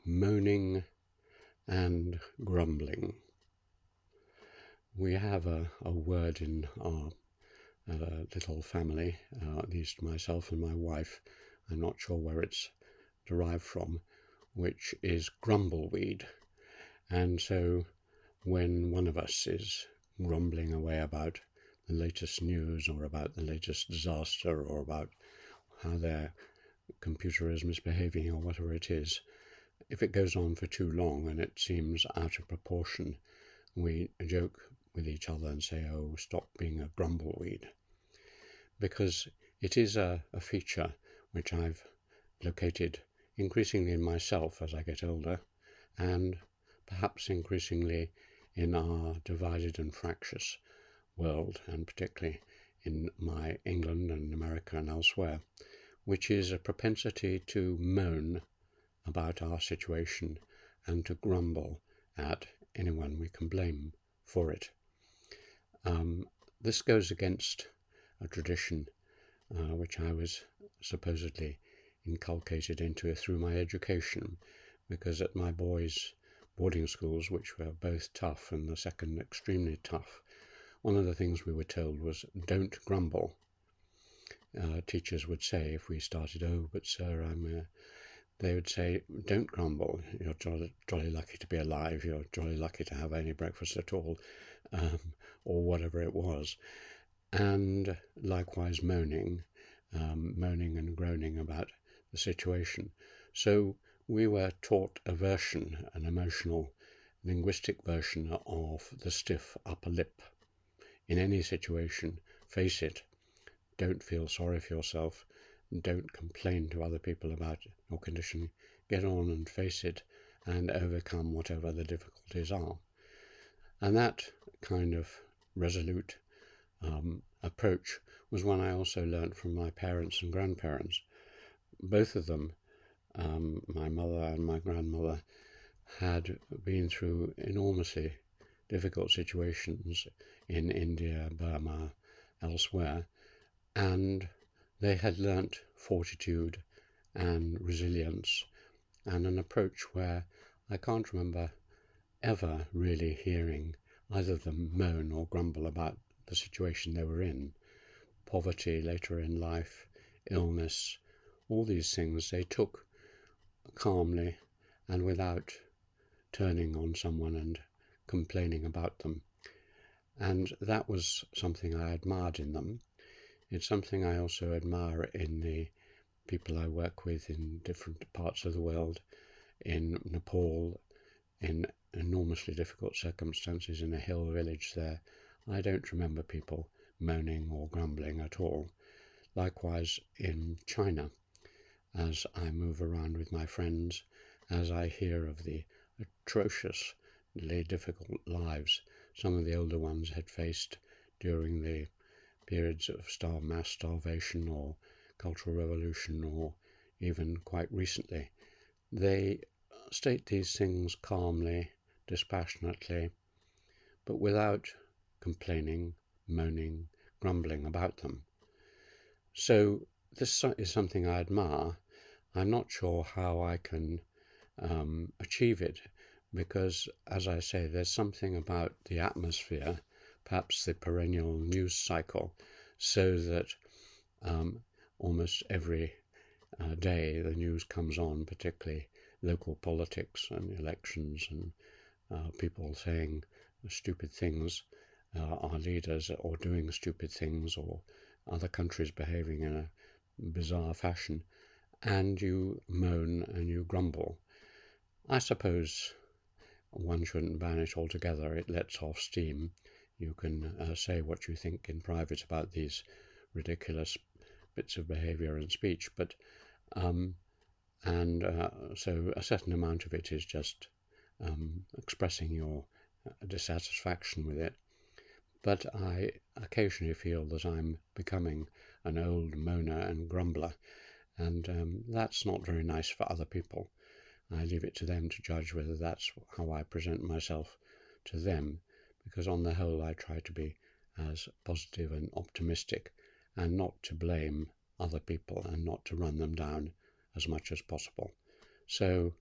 moaning and grumbling. We have a word in our little family, at least myself and my wife, I'm not sure where it's derived from, which is grumbleweed. And so when one of us is grumbling away about the latest news or about the latest disaster or about how their computer is misbehaving or whatever it is, if it goes on for too long and it seems out of proportion, we joke with each other and say, "Oh, stop being a grumbleweed." Because it is a feature which I've located increasingly in myself as I get older, and perhaps increasingly in our divided and fractious world, and particularly in my England and America and elsewhere, which is a propensity to moan about our situation and to grumble at anyone we can blame for it. This goes against a tradition which I was supposedly inculcated into through my education, because at my boys' boarding schools, which were both tough and the second extremely tough, one of the things we were told was, "Don't grumble." Teachers would say, if we started, "Oh, but sir, they would say, "Don't grumble. You're jolly lucky to be alive. You're jolly lucky to have any breakfast at all," or whatever it was. And likewise moaning and groaning about the situation. So we were taught a version, an emotional, linguistic version of the stiff upper lip. In any situation, face it. Don't feel sorry for yourself. Don't complain to other people about your condition. Get on and face it and overcome whatever the difficulties are. And that kind of resolute approach was one I also learnt from my parents and grandparents. Both of them, my mother and my grandmother, had been through enormously difficult situations in India, Burma, elsewhere, and they had learnt fortitude and resilience and an approach where I can't remember ever really hearing either of them moan or grumble about the situation they were in. Poverty later in life, illness, all these things they took calmly and without turning on someone and complaining about them. And that was something I admired in them. It's something I also admire in the people I work with in different parts of the world, in Nepal, in enormously difficult circumstances in a hill village there. I don't remember people moaning or grumbling at all. Likewise in China, as I move around with my friends, as I hear of the atrociously difficult lives some of the older ones had faced during the periods of mass starvation or cultural revolution, or even quite recently. They state these things calmly, dispassionately, but without complaining, moaning, grumbling about them. So this is something I admire. I'm not sure how I can achieve it, because, as I say, there's something about the atmosphere, perhaps the perennial news cycle, so that almost every day the news comes on, particularly local politics and elections and people saying stupid things, our leaders, or doing stupid things, or other countries behaving in a bizarre fashion, and you moan and you grumble. I suppose one shouldn't ban it altogether. It lets off steam. You can say what you think in private about these ridiculous bits of behaviour and speech, but so a certain amount of it is just expressing your dissatisfaction with it. But I occasionally feel that I'm becoming an old moaner and grumbler, and that's not very nice for other people. I leave it to them to judge whether that's how I present myself to them, because on the whole I try to be as positive and optimistic and not to blame other people and not to run them down as much as possible. So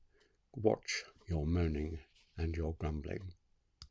watch your moaning and your grumbling.